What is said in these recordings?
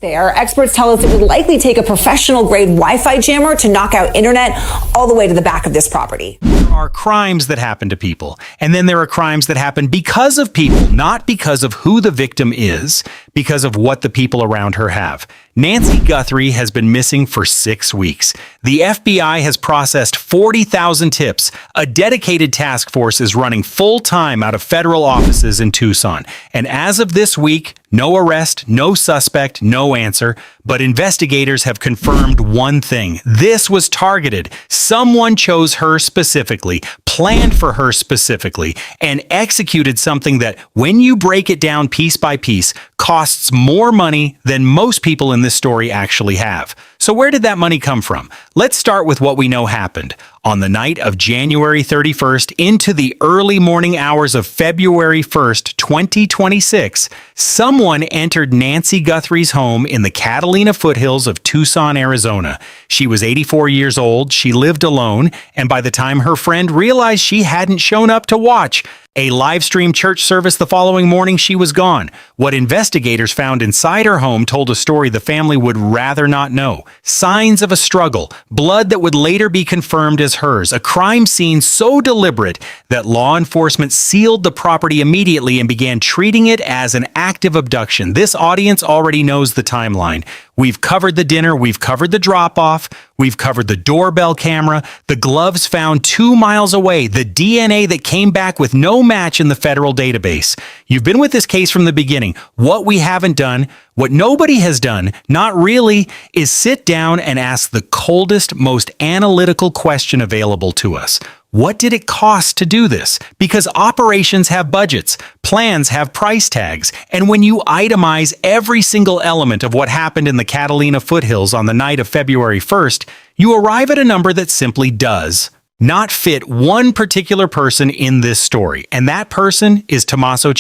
There, experts tell us it would likely take a professional-grade Wi-Fi jammer to knock out internet all the way to the back of this property. There are crimes that happen to people, and then there are crimes that happen because of people, not because of who the victim is, because of what the people around her have. Nancy Guthrie has been missing for 6 weeks. The FBI has processed 40,000 tips. A dedicated task force is running full-time out of federal offices in Tucson. And as of this week, no arrest, no suspect, no answer. But investigators have confirmed one thing. This was targeted. Someone chose her specifically, planned for her specifically, and executed something that, when you break it down piece by piece, costs more money than most people in this story actually have. So where did that money come from? Let's start with what we know happened. On the night of January 31st into the early morning hours of February 1st, 2026, someone entered Nancy Guthrie's home in the Catalina foothills of Tucson, Arizona. She was 84 years old, she lived alone, and by the time her friend realized she hadn't shown up to watch a live-stream church service the following morning, she was gone. What investigators found inside her home told a story the family would rather not know. Signs of a struggle, blood that would later be confirmed as hers, a crime scene so deliberate that law enforcement sealed the property immediately and began treating it as an active abduction. This audience already knows the timeline. We've covered the dinner, we've covered the drop-off, we've covered the doorbell camera, the gloves found 2 miles away, the DNA that came back with no match in the federal database. You've been with this case from the beginning. What we haven't done, what nobody has done, not really, is sit down and ask the coldest, most analytical question available to us. What did it cost to do this? Because operations have budgets, plans have price tags, and when you itemize every single element of what happened in the Catalina foothills on the night of February 1st, you arrive at a number that simply does not fit one particular person in this story, and that person is Tommaso.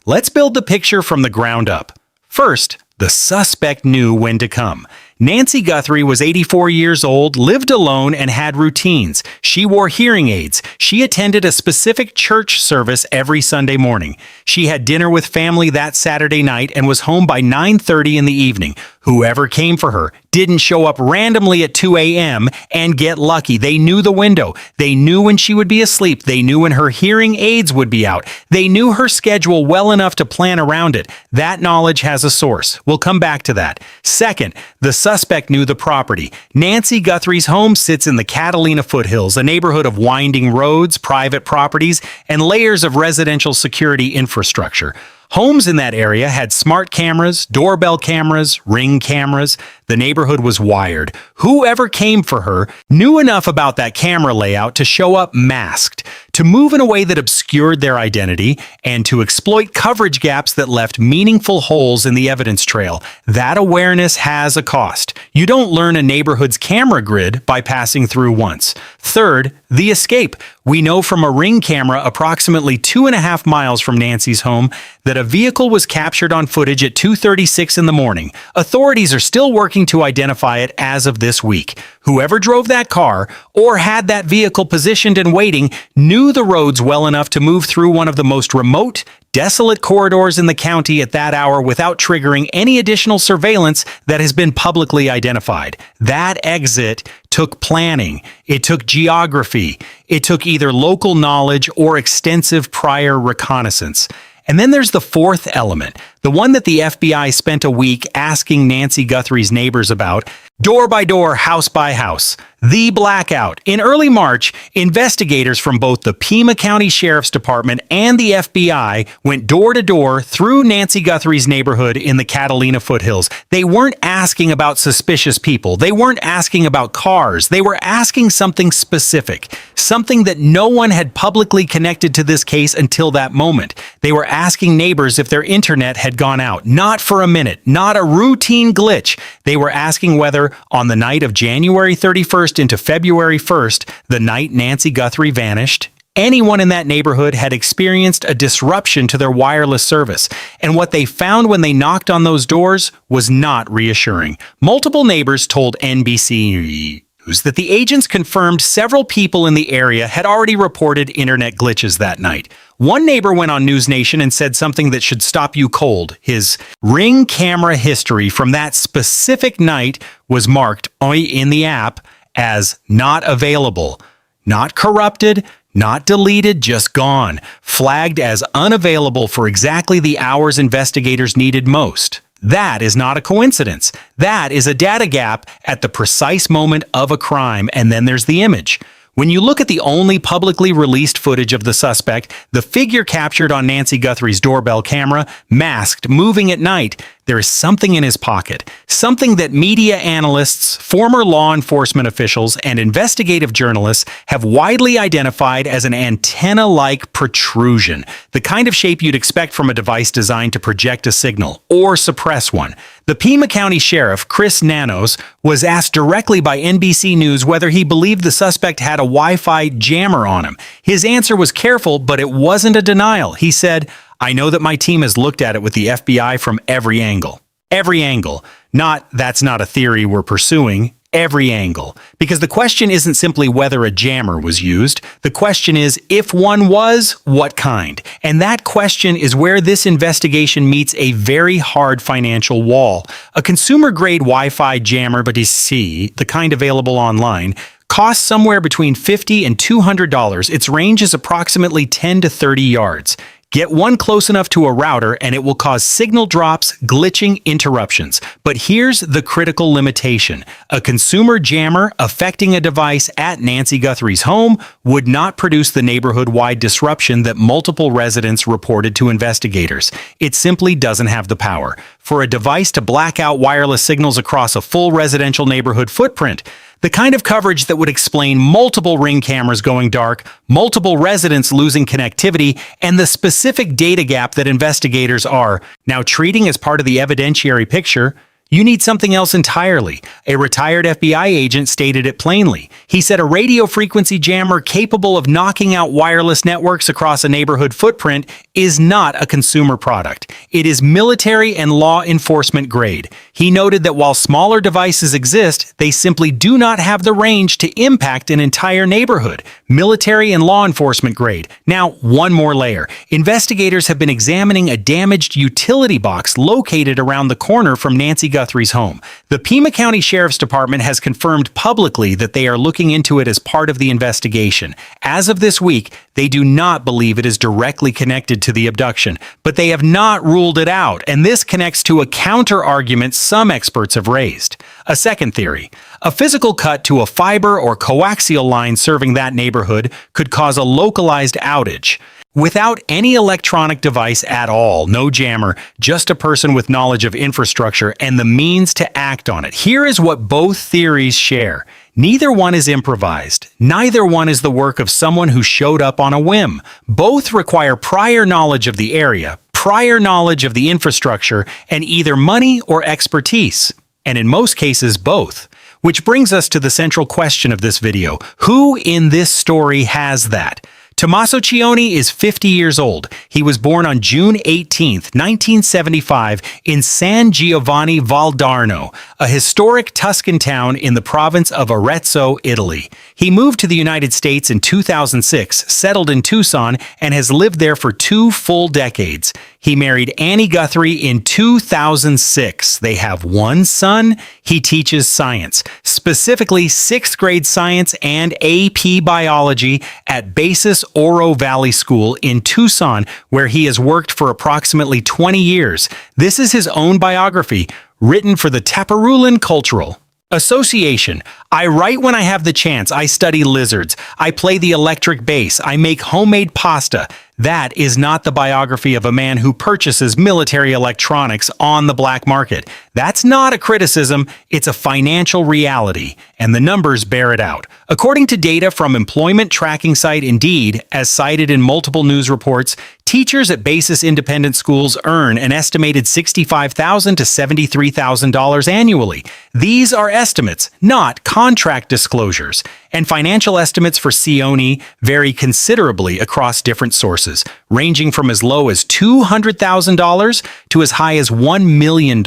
Let's build the picture from the ground up. First, the suspect knew when to come. Nancy Guthrie was 84 years old, lived alone, and had routines. She wore hearing aids. She attended a specific church service every Sunday morning. She had dinner with family that Saturday night and was home by 9:30 in the evening. Whoever came for her didn't show up randomly at 2 a.m. and get lucky. They knew the window. They knew when she would be asleep. They knew when her hearing aids would be out. They knew her schedule well enough to plan around it. That knowledge has a source. We'll come back to that. Second, the suspect knew the property. Nancy Guthrie's home sits in the Catalina foothills, a neighborhood of winding roads, private properties, and layers of residential security infrastructure. Homes in that area had smart cameras, doorbell cameras, ring cameras. The neighborhood was wired. Whoever came for her knew enough about that camera layout to show up masked, to move in a way that obscured their identity, and to exploit coverage gaps that left meaningful holes in the evidence trail. That awareness has a cost. You don't learn a neighborhood's camera grid by passing through once. Third, the escape. We know from a ring camera approximately 2.5 miles from Nancy's home that a vehicle was captured on footage at 2:36 in the morning. Authorities are still working to identify it as of this week. Whoever drove that car or had that vehicle positioned and waiting knew the roads well enough to move through one of the most remote, desolate corridors in the county at that hour without triggering any additional surveillance that has been publicly identified. That exit took planning. It took geography. It took either local knowledge or extensive prior reconnaissance. And then there's the fourth element, the one that the FBI spent a week asking Nancy Guthrie's neighbors about, door by door, house by house. The blackout. In early March, investigators from both the Pima County Sheriff's Department and the FBI went door to door through Nancy Guthrie's neighborhood in the Catalina foothills. They weren't asking about suspicious people. They weren't asking about cars. They were asking something specific, something that no one had publicly connected to this case until that moment. They were asking neighbors if their internet had gone out, not for a minute, not a routine glitch. They were asking whether, on the night of January 31st into February 1st, the night Nancy Guthrie vanished, anyone in that neighborhood had experienced a disruption to their wireless service, and what they found when they knocked on those doors was not reassuring. Multiple neighbors told NBC news that the agents confirmed several people in the area had already reported internet glitches that night. One neighbor went on News Nation and said something that should stop you cold. His Ring camera history from that specific night was marked in the app as not available, not corrupted, not deleted, just gone, flagged as unavailable for exactly the hours investigators needed most. That is not a coincidence. That is a data gap at the precise moment of a crime, and then there's the image. When you look at the only publicly released footage of the suspect, the figure captured on Nancy Guthrie's doorbell camera, masked, moving at night, there is something in his pocket, something that media analysts, former law enforcement officials, and investigative journalists have widely identified as an antenna-like protrusion, the kind of shape you'd expect from a device designed to project a signal or suppress one. The Pima County Sheriff, Chris Nanos, was asked directly by NBC News whether he believed the suspect had a Wi-Fi jammer on him. His answer was careful, but it wasn't a denial. He said, "I know that my team has looked at it with the FBI from every angle." Every angle. That's not a theory we're pursuing. Every angle. Because the question isn't simply whether a jammer was used. The question is, if one was, what kind? And that question is where this investigation meets a very hard financial wall. A consumer-grade Wi-Fi jammer, but you see, the kind available online, costs somewhere between $50 and $200. Its range is approximately 10 to 30 yards. Get one close enough to a router and it will cause signal drops, glitching, interruptions. But here's the critical limitation. A consumer jammer affecting a device at Nancy Guthrie's home would not produce the neighborhood-wide disruption that multiple residents reported to investigators. It simply doesn't have the power for a device to black out wireless signals across a full residential neighborhood footprint. The kind of coverage that would explain multiple Ring cameras going dark, multiple residents losing connectivity, and the specific data gap that investigators are now treating as part of the evidentiary picture. You need something else entirely. A retired FBI agent stated it plainly. He said a radio frequency jammer capable of knocking out wireless networks across a neighborhood footprint is not a consumer product. It is military and law enforcement grade. He noted that while smaller devices exist, they simply do not have the range to impact an entire neighborhood. Military and law enforcement grade. Now, one more layer. Investigators have been examining a damaged utility box located around the corner from Nancy Guthrie's home. The Pima County Sheriff's Department has confirmed publicly that they are looking into it as part of the investigation. As of this week, they do not believe it is directly connected to the abduction, but they have not ruled it out, and this connects to a counter-argument some experts have raised. A second theory. A physical cut to a fiber or coaxial line serving that neighborhood could cause a localized outage. Without any electronic device at all, no jammer, just a person with knowledge of infrastructure and the means to act on it. Here is what both theories share. Neither one is improvised. Neither one is the work of someone who showed up on a whim. Both require prior knowledge of the area, prior knowledge of the infrastructure, and either money or expertise. And in most cases, both. Which brings us to the central question of this video. Who in this story has that? Tommaso Cioni is 50 years old. He was born on June 18, 1975 in San Giovanni Valdarno, a historic Tuscan town in the province of Arezzo, Italy. He moved to the United States in 2006, settled in Tucson, and has lived there for 2 full decades. He married Annie Guthrie in 2006. They have one son. He teaches science, specifically 6th grade science and AP biology at Basis Oro Valley School in Tucson, where he has worked for approximately 20 years. This is his own biography, written for the Taparulan Cultural Association. I write when I have the chance. I study lizards. I play the electric bass. I make homemade pasta. That is not the biography of a man who purchases military electronics on the black market. That's not a criticism, it's a financial reality, and the numbers bear it out. According to data from employment tracking site Indeed, as cited in multiple news reports, teachers at Basis Independent Schools earn an estimated $65,000 to $73,000 annually. These are estimates, not contract disclosures. And financial estimates for Cioni vary considerably across different sources, ranging from as low as $200,000 to as high as $1 million,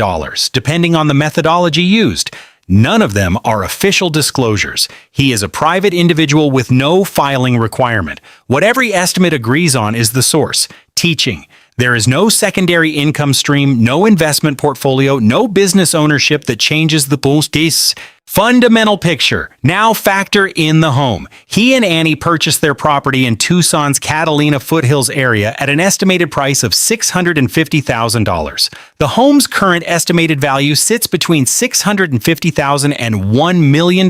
depending on the methodology used. None of them are official disclosures. He is a private individual with no filing requirement. What every estimate agrees on is the source: teaching. There is no secondary income stream, no investment portfolio, no business ownership that changes the this fundamental picture. Now factor in the home. He and Annie purchased their property in Tucson's Catalina Foothills area at an estimated price of $650,000. The home's current estimated value sits between $650,000 and $1 million.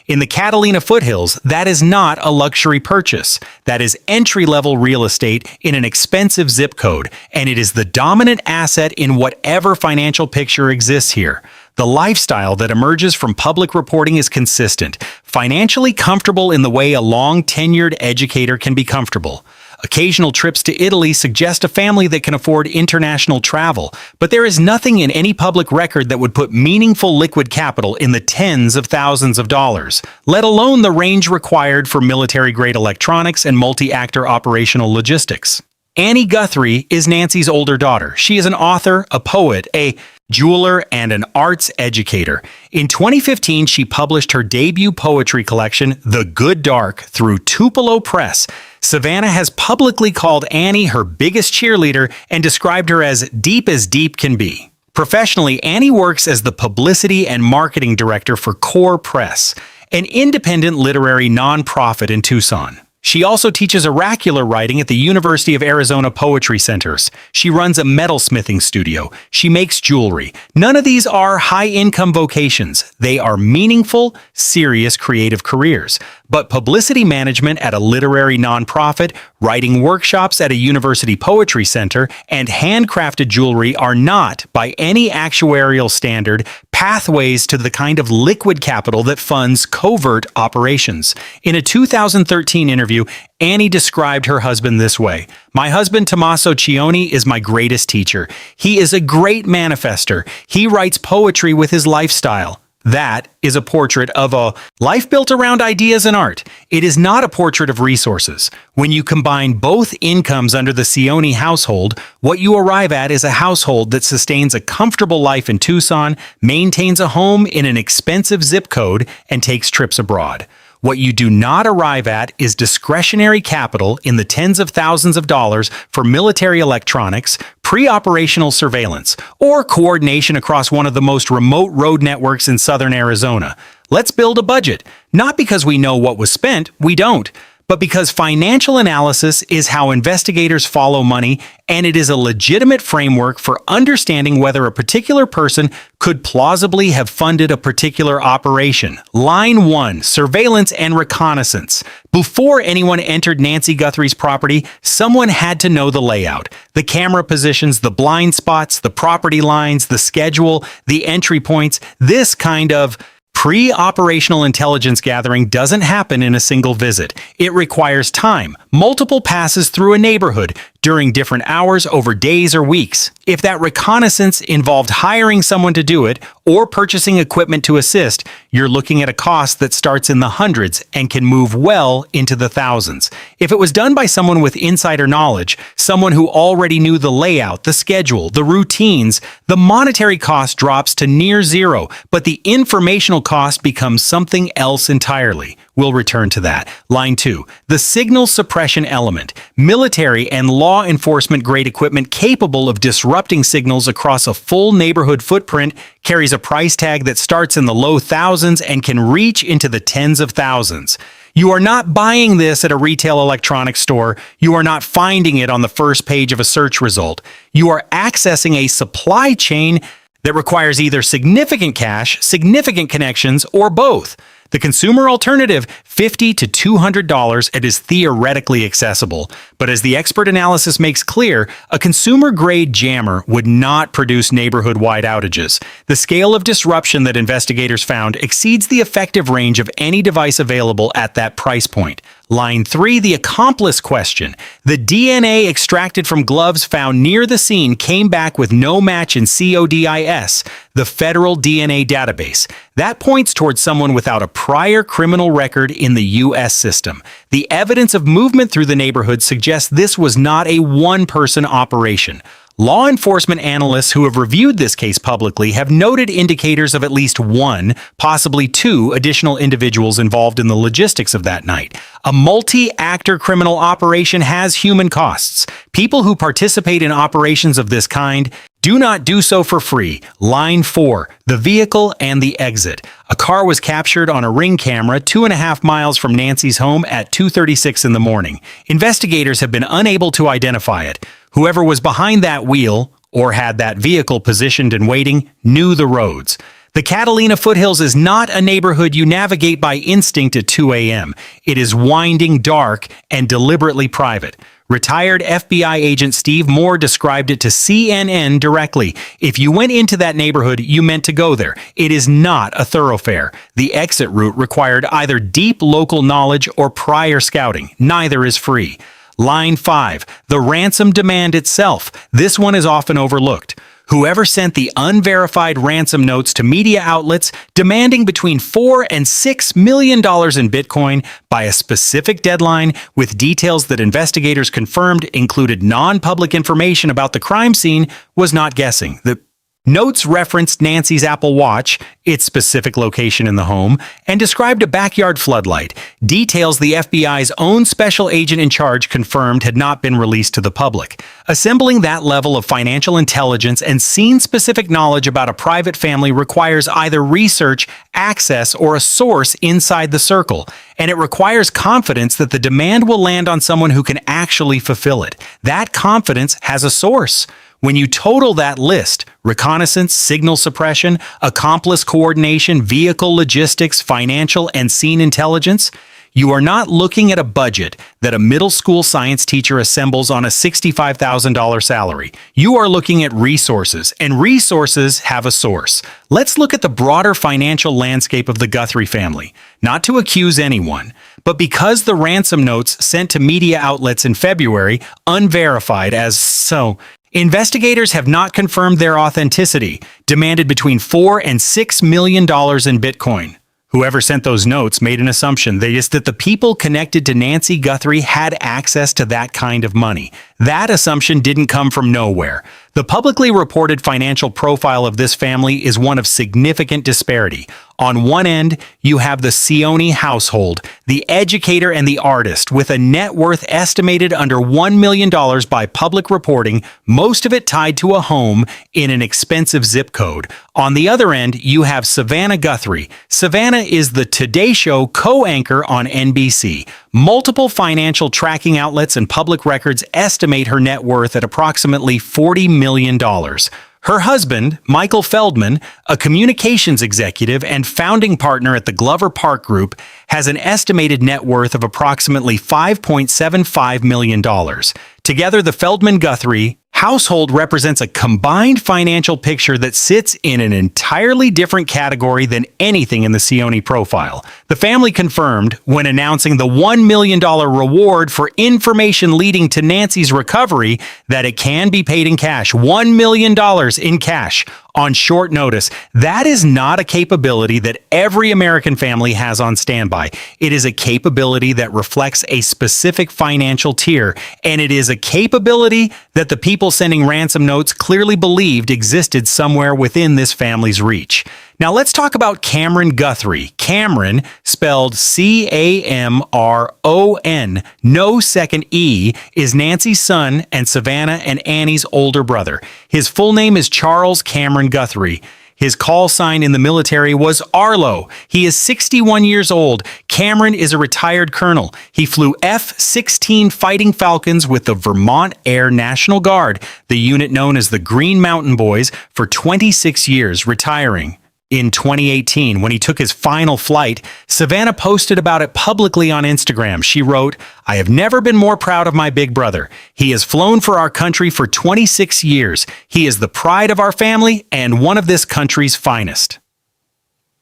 In the Catalina Foothills, that is not a luxury purchase. That is entry-level real estate in an expensive zip code, and it is the dominant asset in whatever financial picture exists here. The lifestyle that emerges from public reporting is consistent, financially comfortable in the way a long-tenured educator can be comfortable. Occasional trips to Italy suggest a family that can afford international travel, but there is nothing in any public record that would put meaningful liquid capital in the tens of thousands of dollars, let alone the range required for military-grade electronics and multi-actor operational logistics. Annie Guthrie is Nancy's older daughter. She is an author, a poet, a jeweler, and an arts educator. In 2015, she published her debut poetry collection, The Good Dark, through Tupelo Press. Savannah has publicly called Annie her biggest cheerleader and described her as deep can be. Professionally, Annie works as the publicity and marketing director for Core Press, an independent literary nonprofit in Tucson. She also teaches oracular writing at the University of Arizona Poetry Centers. She runs a metalsmithing studio. She makes jewelry. None of these are high-income vocations. They are meaningful, serious creative careers. But publicity management at a literary nonprofit, writing workshops at a university poetry center, and handcrafted jewelry are not, by any actuarial standard, pathways to the kind of liquid capital that funds covert operations. In a 2013 interview, Annie described her husband this way: "My husband, Tommaso, is my greatest teacher. He is a great manifester. He writes poetry with his lifestyle." That is a portrait of a life built around ideas and art. It is not a portrait of resources. When you combine both incomes under the Cioni household, what you arrive at is a household that sustains a comfortable life in Tucson, maintains a home in an expensive zip code, and takes trips abroad. What you do not arrive at is discretionary capital in the tens of thousands of dollars for military electronics, pre-operational surveillance, or coordination across one of the most remote road networks in southern Arizona. Let's build a budget. Not because we know what was spent, we don't, but because financial analysis is how investigators follow money, and it is a legitimate framework for understanding whether a particular person could plausibly have funded a particular operation. Line 1, surveillance and reconnaissance. Before anyone entered Nancy Guthrie's property, someone had to know the layout, the camera positions, the blind spots, the property lines, the schedule, the entry points. This kind of pre-operational intelligence gathering doesn't happen in a single visit. It requires time, multiple passes through a neighborhood, during different hours over days or weeks. If that reconnaissance involved hiring someone to do it or purchasing equipment to assist, you're looking at a cost that starts in the hundreds and can move well into the thousands. If it was done by someone with insider knowledge, someone who already knew the layout, the schedule, the routines, the monetary cost drops to near zero, but the informational cost becomes something else entirely. We'll return to that. Line 2, the signal suppression element. Military and law enforcement grade equipment capable of disrupting signals across a full neighborhood footprint carries a price tag that starts in the low thousands and can reach into the tens of thousands. You are not buying this at a retail electronics store. You are not finding it on the first page of a search result. You are accessing a supply chain that requires either significant cash, significant connections, or both. The consumer alternative, $50 to $200, it is theoretically accessible. But as the expert analysis makes clear, a consumer-grade jammer would not produce neighborhood-wide outages. The scale of disruption that investigators found exceeds the effective range of any device available at that price point. Line 3, the accomplice question. The DNA extracted from gloves found near the scene came back with no match in CODIS, the federal DNA database. That points towards someone without a prior criminal record in the U.S. system. The evidence of movement through the neighborhood suggests this was not a one-person operation. Law enforcement analysts who have reviewed this case publicly have noted indicators of at least one, possibly two additional individuals involved in the logistics of that night. A multi-actor criminal operation has human costs. People who participate in operations of this kind do not do so for free. Line 4, the vehicle and the exit. A car was captured on a Ring camera 2.5 miles from Nancy's home at 2:36 in the morning. Investigators have been unable to identify it. Whoever was behind that wheel, or had that vehicle positioned and waiting, knew the roads. The Catalina foothills is not a neighborhood you navigate by instinct at 2 a.m. It is winding, dark, and deliberately private. Retired FBI agent Steve Moore described it to CNN directly. If you went into that neighborhood, you meant to go there. It is not a thoroughfare. The exit route required either deep local knowledge or prior scouting. Neither is free. Line 5, the ransom demand itself. This one is often overlooked. Whoever sent the unverified ransom notes to media outlets demanding between $4 and $6 million in Bitcoin by a specific deadline with details that investigators confirmed included non-public information about the crime scene was not guessing. The notes referenced Nancy's Apple Watch, its specific location in the home, and described a backyard floodlight, details the FBI's own special agent in charge confirmed had not been released to the public. Assembling that level of financial intelligence and scene-specific knowledge about a private family requires either research, access, or a source inside the circle, and it requires confidence that the demand will land on someone who can actually fulfill it. That confidence has a source. When you total that list, reconnaissance, signal suppression, accomplice coordination, vehicle logistics, financial, and scene intelligence, you are not looking at a budget that a middle school science teacher assembles on a $65,000 salary. You are looking at resources, and resources have a source. Let's look at the broader financial landscape of the Guthrie family. Not to accuse anyone, but because the ransom notes sent to media outlets in February, unverified as so, investigators have not confirmed their authenticity, demanded between $4 and $6 million in Bitcoin. Whoever sent those notes made an assumption that the people connected to Nancy Guthrie had access to that kind of money. That assumption didn't come from nowhere. The publicly reported financial profile of this family is one of significant disparity. On one end, you have the Sioni household, the educator and the artist, with a net worth estimated under $1 million by public reporting, most of it tied to a home in an expensive zip code. On the other end, you have Savannah Guthrie. Savannah is the Today Show co-anchor on NBC. Multiple financial tracking outlets and public records estimate her net worth at approximately $40 million. Her husband, Michael Feldman, a communications executive and founding partner at the Glover Park Group, has an estimated net worth of approximately $5.75 million. Together, the Feldman-Guthrie household represents a combined financial picture that sits in an entirely different category than anything in the Sioni profile. The family confirmed, when announcing the $1 million reward for information leading to Nancy's recovery, that it can be paid in cash. $1 million in cash on short notice. That is not a capability that every American family has on standby. It is a capability that reflects a specific financial tier, and it is a capability that the people sending ransom notes clearly believed existed somewhere within this family's reach. Now let's talk about Camron Guthrie. Camron, spelled C-A-M-R-O-N, no second E, is Nancy's son and Savannah and Annie's older brother. His full name is Charles Camron Guthrie. His call sign in the military was Arlo. He is 61 years old. Camron is a retired colonel. He flew F-16 Fighting Falcons with the Vermont Air National Guard, the unit known as the Green Mountain Boys, for 26 years, retiring in 2018, when he took his final flight. Savannah posted about it publicly on Instagram. She wrote, "I have never been more proud of my big brother. He has flown for our country for 26 years. He is the pride of our family and one of this country's finest."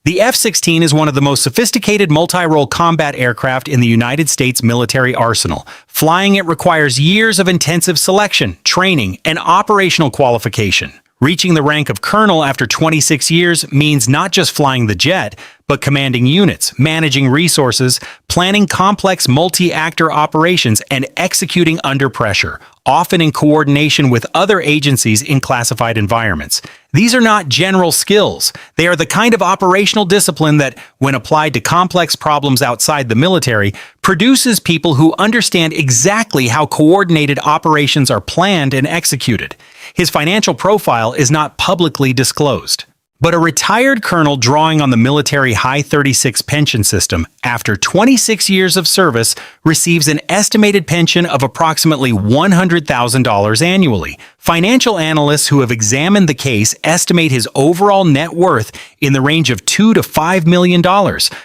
The F-16 is one of the most sophisticated multi-role combat aircraft in the United States military arsenal. Flying it requires years of intensive selection, training, and operational qualification. Reaching the rank of colonel after 26 years means not just flying the jet, but commanding units, managing resources, planning complex multi-actor operations, and executing under pressure, often in coordination with other agencies in classified environments. These are not general skills. They are the kind of operational discipline that, when applied to complex problems outside the military, produces people who understand exactly how coordinated operations are planned and executed. His financial profile is not publicly disclosed. But a retired colonel drawing on the military High 36 pension system after 26 years of service receives an estimated pension of approximately $100,000 annually. Financial analysts who have examined the case estimate his overall net worth in the range of $2 to $5 million,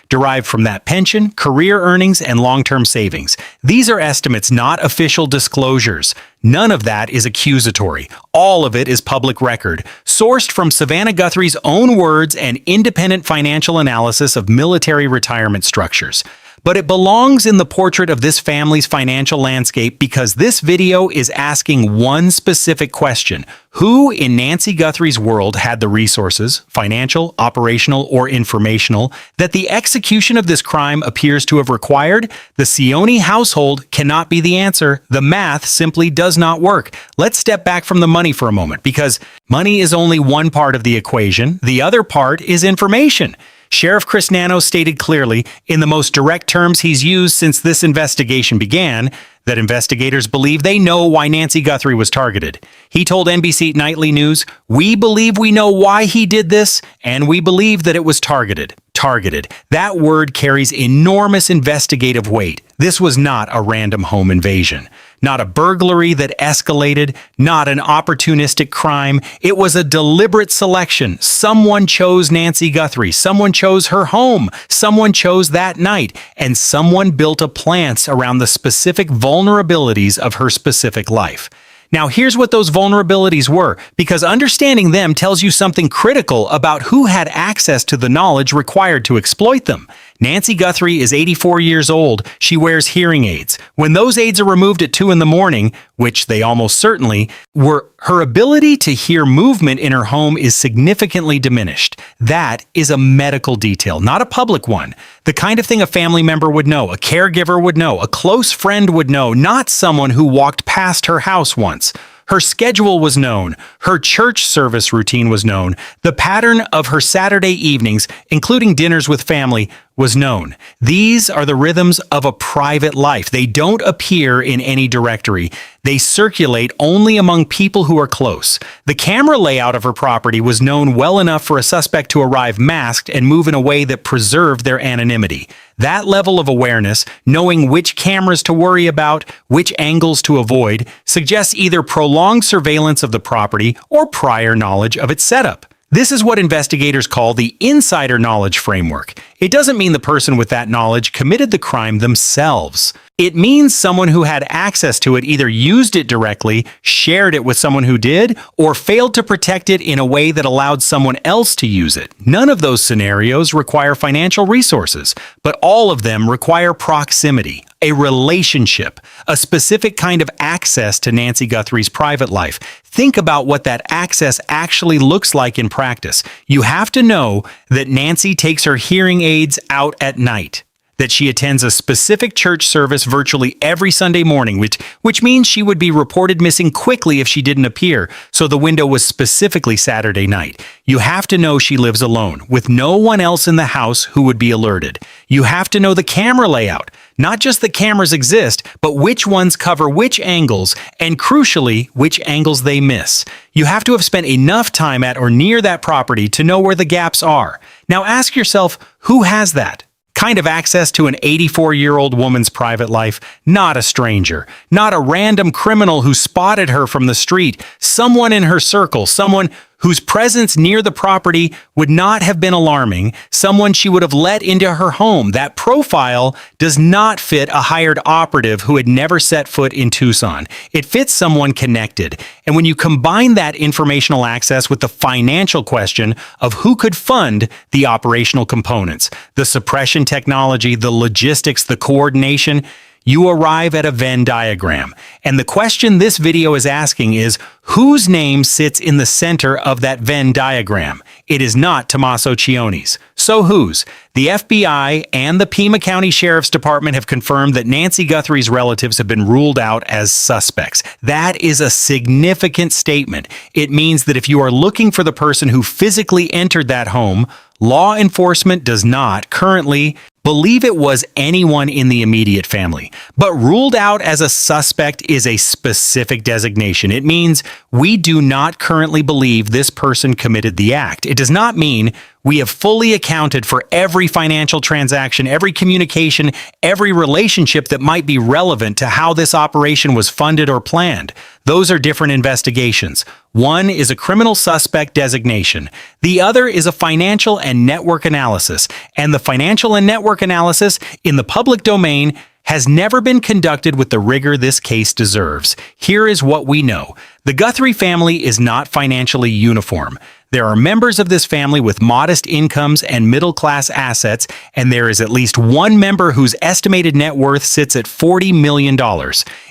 derived from that pension, career earnings, and long-term savings. These are estimates, not official disclosures. None of that is accusatory. All of it is public record, sourced from Savannah Guthrie's own words and independent financial analysis of military retirement structures. But it belongs in the portrait of this family's financial landscape because this video is asking one specific question. Who in Nancy Guthrie's world had the resources, financial, operational, or informational, that the execution of this crime appears to have required? The Sioni household cannot be the answer. The math simply does not work. Let's step back from the money for a moment, because money is only one part of the equation. The other part is information. Sheriff Chris Nano stated clearly, in the most direct terms he's used since this investigation began, that investigators believe they know why Nancy Guthrie was targeted. He told NBC Nightly News, "We believe we know why he did this, and we believe that it was targeted." Targeted. That word carries enormous investigative weight. This was not a random home invasion. Not a burglary that escalated, not an opportunistic crime. It was a deliberate selection. Someone chose Nancy Guthrie. Someone chose her home. Someone chose that night. And someone built a plan around the specific vulnerabilities of her specific life. Now, here's what those vulnerabilities were, because understanding them tells you something critical about who had access to the knowledge required to exploit them. Nancy Guthrie is 84 years old. She wears hearing aids. When those aids are removed at 2 in the morning, which they almost certainly were, her ability to hear movement in her home is significantly diminished. That is a medical detail, not a public one. The kind of thing a family member would know, a caregiver would know, a close friend would know, not someone who walked past her house once. Her schedule was known. Her church service routine was known. The pattern of her Saturday evenings, including dinners with family, was known. These are the rhythms of a private life. They don't appear in any directory. They circulate only among people who are close. The camera layout of her property was known well enough for a suspect to arrive masked and move in a way that preserved their anonymity. That level of awareness, knowing which cameras to worry about, which angles to avoid, suggests either prolonged surveillance of the property or prior knowledge of its setup. This is what investigators call the insider knowledge framework. It doesn't mean the person with that knowledge committed the crime themselves. It means someone who had access to it either used it directly, shared it with someone who did, or failed to protect it in a way that allowed someone else to use it. None of those scenarios require financial resources, but all of them require proximity, a relationship, a specific kind of access to Nancy Guthrie's private life. Think about what that access actually looks like in practice. You have to know that Nancy takes her hearing aids out at night, that she attends a specific church service virtually every Sunday morning, which means she would be reported missing quickly if she didn't appear, so the window was specifically Saturday night. You have to know she lives alone, with no one else in the house who would be alerted. You have to know the camera layout, not just that cameras exist, but which ones cover which angles, and crucially, which angles they miss. You have to have spent enough time at or near that property to know where the gaps are. Now ask yourself, who has that kind of access to an 84-year-old woman's private life? Not a stranger, not a random criminal who spotted her from the street, someone in her circle, someone whose presence near the property would not have been alarming, someone she would have let into her home. That profile does not fit a hired operative who had never set foot in Tucson. It fits someone connected. And when you combine that informational access with the financial question of who could fund the operational components, the suppression technology, the logistics, the coordination, you arrive at a Venn diagram. And the question this video is asking is, whose name sits in the center of that Venn diagram? It is not Tommaso Cione's. So whose? The FBI and the Pima County Sheriff's Department have confirmed that Nancy Guthrie's relatives have been ruled out as suspects. That is a significant statement. It means that if you are looking for the person who physically entered that home, law enforcement does not currently believe it was anyone in the immediate family. But ruled out as a suspect is a specific designation. It means we do not currently believe this person committed the act. It does not mean we have fully accounted for every financial transaction, every communication, every relationship that might be relevant to how this operation was funded or planned. Those are different investigations. One is a criminal suspect designation. The other is a financial and network analysis. And the financial and network analysis in the public domain has never been conducted with the rigor this case deserves. Here is what we know. The Guthrie family is not financially uniform. There are members of this family with modest incomes and middle-class assets, and there is at least one member whose estimated net worth sits at $40 million.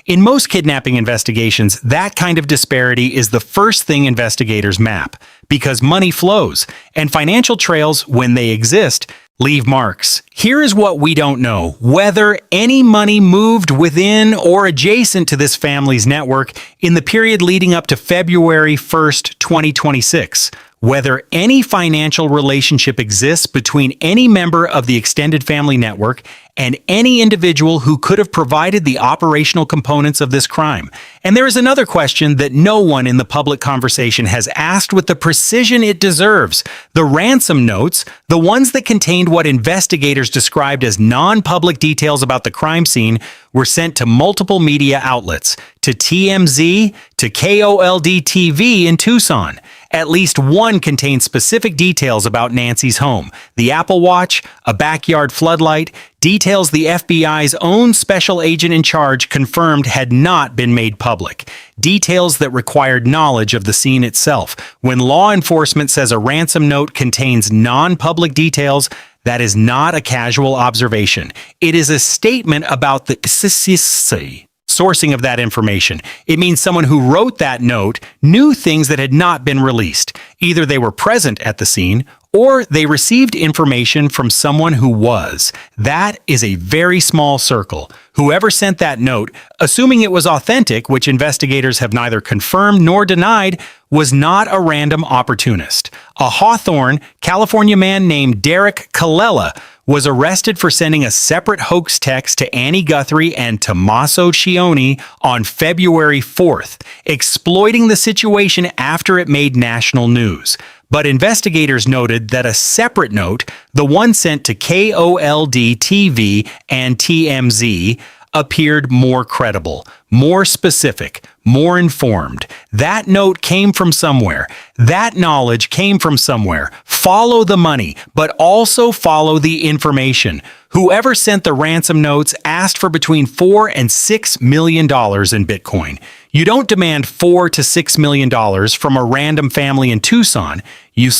In most kidnapping investigations, that kind of disparity is the first thing investigators map, because money flows, and financial trails, when they exist, leave marks. Here is what we don't know: whether any money moved within or adjacent to this family's network in the period leading up to February 1st, 2026. Whether any financial relationship exists between any member of the extended family network and any individual who could have provided the operational components of this crime. And there is another question that no one in the public conversation has asked with the precision it deserves. The ransom notes, the ones that contained what investigators described as non-public details about the crime scene, were sent to multiple media outlets, to TMZ, to KOLD-TV in Tucson. At least one contained specific details about Nancy's home: the Apple Watch, a backyard floodlight, details the FBI's own special agent in charge confirmed had not been made public, details that required knowledge of the scene itself. When law enforcement says a ransom note contains non-public details, that is not a casual observation. It is a statement about the sourcing of that information. It means someone who wrote that note knew things that had not been released. Either they were present at the scene or they received information from someone who was. That is a very small circle. Whoever sent that note, assuming it was authentic, which investigators have neither confirmed nor denied, was not a random opportunist. A Hawthorne, California man named Derek Colella was arrested for sending a separate hoax text to Annie Guthrie and Tommaso Cione on February 4th, exploiting the situation after it made national news. But investigators noted that a separate note, the one sent to KOLD-TV and TMZ, appeared more credible, more specific, more informed. That note came from somewhere. That knowledge came from somewhere. Follow the money, but also follow the information. Whoever sent the ransom notes asked for between $4 and $6 million in Bitcoin. You don't demand $4 to $6 million from a random family in Tucson. You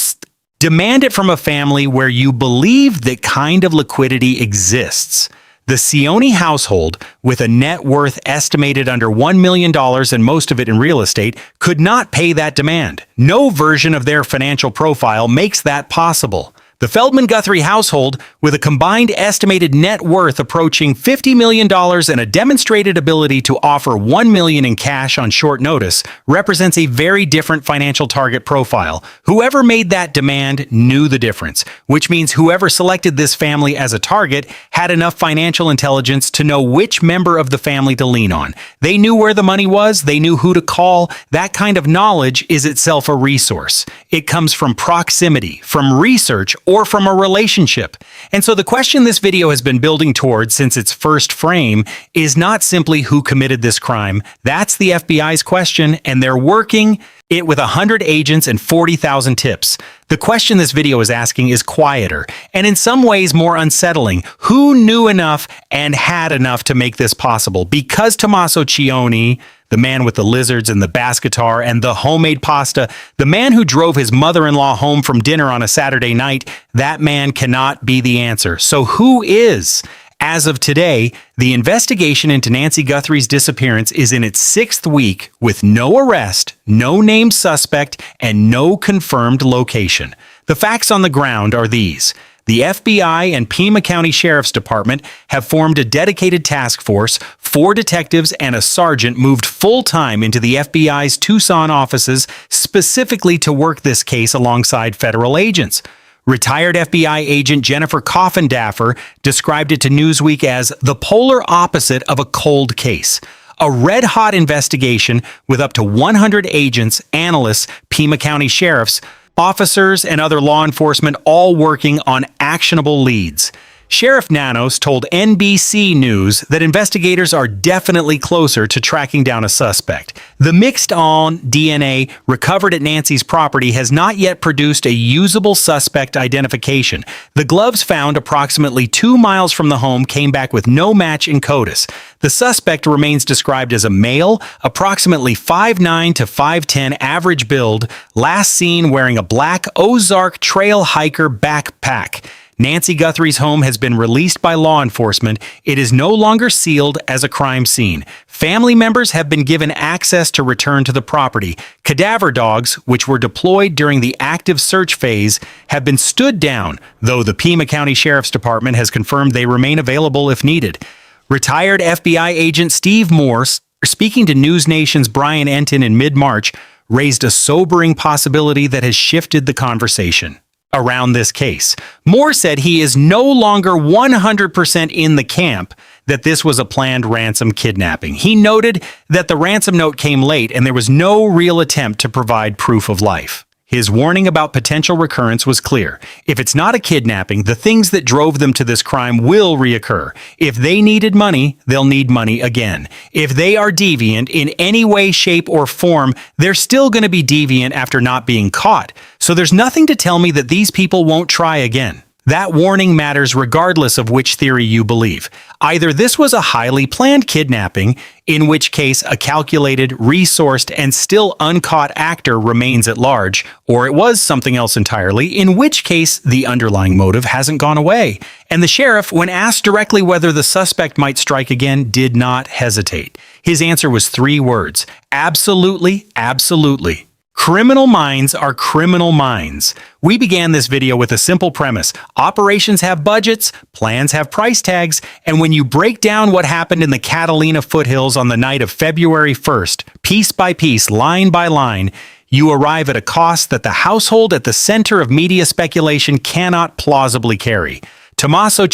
demand it from a family where you believe that kind of liquidity exists. The Cione household, with a net worth estimated under $1 million and most of it in real estate, could not pay that demand. No version of their financial profile makes that possible. The Feldman-Guthrie household, with a combined estimated net worth approaching $50 million and a demonstrated ability to offer $1 million in cash on short notice, represents a very different financial target profile. Whoever made that demand knew the difference, which means whoever selected this family as a target had enough financial intelligence to know which member of the family to lean on. They knew where the money was, they knew who to call. That kind of knowledge is itself a resource. It comes from proximity, from research, or from a relationship. And so the question this video has been building towards since its first frame is not simply who committed this crime. That's the FBI's question, and they're working it with 100 agents and 40,000 tips. The question this video is asking is quieter, and in some ways more unsettling. Who knew enough and had enough to make this possible? Because Tommaso Cione, the man with the lizards and the bass guitar and the homemade pasta, the man who drove his mother-in-law home from dinner on a Saturday night, that man cannot be the answer. So who is? As of today, the investigation into Nancy Guthrie's disappearance is in its 6th week with no arrest, no named suspect, and no confirmed location. The facts on the ground are these. The FBI and Pima County Sheriff's Department have formed a dedicated task force. 4 detectives and a sergeant moved full-time into the FBI's Tucson offices specifically to work this case alongside federal agents. Retired FBI agent Jennifer Coffindaffer described it to Newsweek as the polar opposite of a cold case. A red-hot investigation with up to 100 agents, analysts, Pima County sheriffs, officers, and other law enforcement all working on actionable leads. Sheriff Nanos told NBC News that investigators are definitely closer to tracking down a suspect. The mixed-on DNA recovered at Nancy's property has not yet produced a usable suspect identification. The gloves found approximately 2 miles from the home came back with no match in CODIS. The suspect remains described as a male, approximately 5'9" to 5'10" average build, last seen wearing a black Ozark Trail hiker backpack. Nancy Guthrie's home has been released by law enforcement. It is no longer sealed as a crime scene. Family members have been given access to return to the property. Cadaver dogs, which were deployed during the active search phase, have been stood down, though the Pima County Sheriff's Department has confirmed they remain available if needed. Retired FBI agent Steve Morse, speaking to News Nation's Brian Entin in mid-March, raised a sobering possibility that has shifted the conversation around this case. Moore said he is no longer 100% in the camp that this was a planned ransom kidnapping. He noted that the ransom note came late and there was no real attempt to provide proof of life. His warning about potential recurrence was clear. If it's not a kidnapping, the things that drove them to this crime will reoccur. If they needed money, they'll need money again. If they are deviant in any way, shape, or form, they're still going to be deviant after not being caught. So there's nothing to tell me that these people won't try again. That warning matters regardless of which theory you believe. Either this was a highly planned kidnapping, in which case a calculated, resourced, and still uncaught actor remains at large, or it was something else entirely, in which case the underlying motive hasn't gone away. And the sheriff, when asked directly whether the suspect might strike again, did not hesitate. His answer was 3 words: absolutely, absolutely. Criminal minds are criminal minds. We began this video with a simple premise. Operations have budgets, plans have price tags, and when you break down what happened in the Catalina foothills on the night of February 1st, piece by piece, line by line, you arrive at a cost that the household at the center of media speculation cannot plausibly carry. Tommaso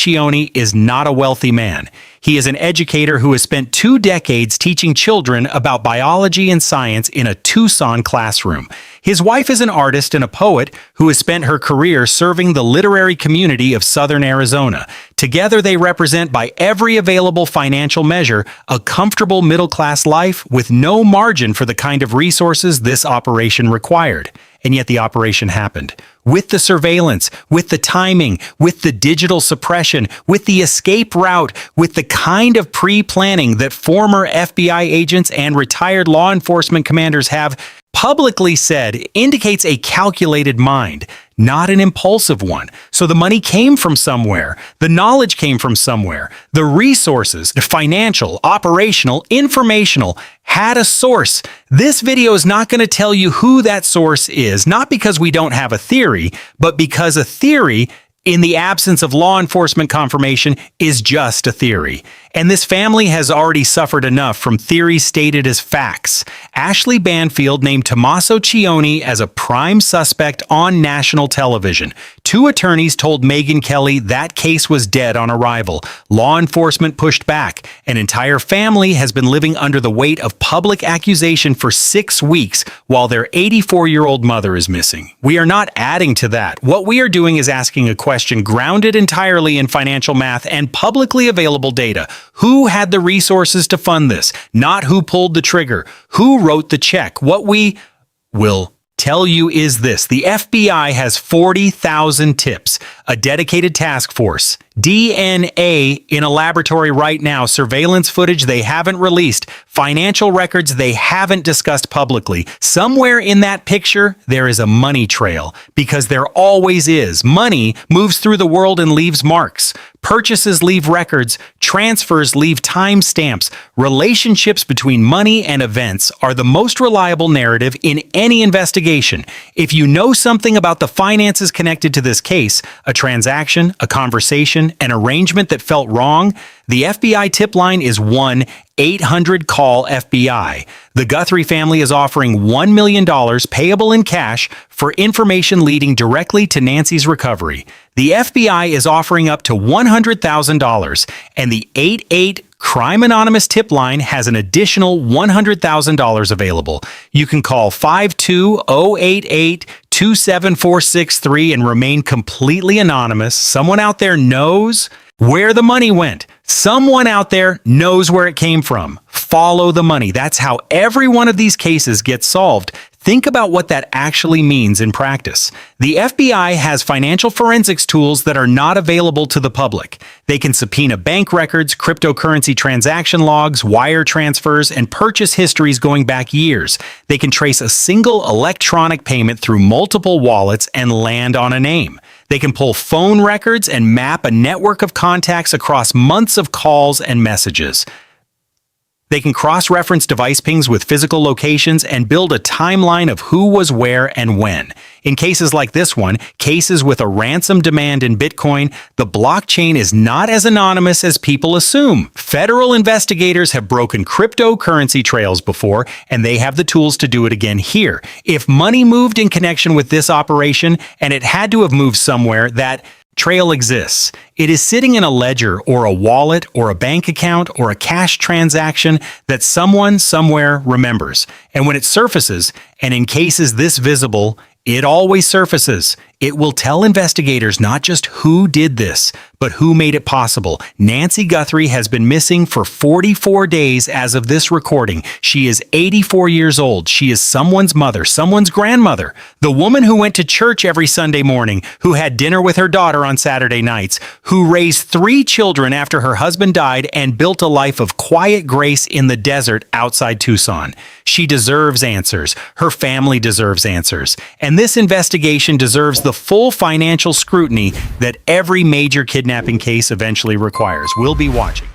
is not a wealthy man. He is an educator who has spent 2 decades teaching children about biology and science in a Tucson classroom. His wife is an artist and a poet who has spent her career serving the literary community of southern Arizona. Together they represent, by every available financial measure, a comfortable middle-class life with no margin for the kind of resources this operation required. And yet the operation happened. With the surveillance, with the timing, with the digital suppression, with the escape route, with the kind of pre-planning that former FBI agents and retired law enforcement commanders have publicly said, indicates a calculated mind, not an impulsive one. So the money came from somewhere. The knowledge came from somewhere. The resources, financial, operational, informational, had a source. This video is not going to tell you who that source is, not because we don't have a theory, but because a theory, in the absence of law enforcement confirmation, is just a theory. And this family has already suffered enough from theories stated as facts. Ashley Banfield named Tommaso as a prime suspect on national television. 2 attorneys told Megyn Kelly that case was dead on arrival. Law enforcement pushed back. An entire family has been living under the weight of public accusation for 6 weeks while their 84-year-old mother is missing. We are not adding to that. What we are doing is asking a question grounded entirely in financial math and publicly available data. Who had the resources to fund this? Not who pulled the trigger. Who wrote the check? What we will tell you is this: the FBI has 40,000 tips. a dedicated task force, DNA in a laboratory right now, surveillance footage they haven't released, financial records they haven't discussed publicly. Somewhere in that picture, there is a money trail, because there always is. Money moves through the world and leaves marks. Purchases leave records, transfers leave timestamps. Relationships between money and events are the most reliable narrative in any investigation. If you know something about the finances connected to this case, a transaction, a conversation, an arrangement that felt wrong, the FBI tip line is 1-800-CALL-FBI. The Guthrie family is offering $1 million payable in cash for information leading directly to Nancy's recovery. The FBI is offering up to $100,000, and the 88 Crime Anonymous tip line has an additional $100,000 available. You can call 52088-27463 and remain completely anonymous. Someone out there knows where the money went. Someone out there knows where it came from. Follow the money. That's how every one of these cases gets solved. Think about what that actually means in practice. The FBI has financial forensics tools that are not available to the public. They can subpoena bank records, cryptocurrency transaction logs, wire transfers, and purchase histories going back years. They can trace a single electronic payment through multiple wallets and land on a name. They can pull phone records and map a network of contacts across months of calls and messages. They can cross-reference device pings with physical locations and build a timeline of who was where and when. In cases like this one, cases with a ransom demand in Bitcoin, the blockchain is not as anonymous as people assume. Federal investigators have broken cryptocurrency trails before, and they have the tools to do it again here. If money moved in connection with this operation, and it had to have moved somewhere, that trail exists. It is sitting in a ledger or a wallet or a bank account or a cash transaction that someone somewhere remembers. And when it surfaces, and in cases this visible, it always surfaces. It will tell investigators not just who did this, but who made it possible. Nancy Guthrie has been missing for 44 days as of this recording. She is 84 years old. She is someone's mother, someone's grandmother, the woman who went to church every Sunday morning, who had dinner with her daughter on Saturday nights, who raised 3 children after her husband died and built a life of quiet grace in the desert outside Tucson. She deserves answers. Her family deserves answers. And this investigation deserves the full financial scrutiny that every major kidnapping case eventually requires. We'll be watching.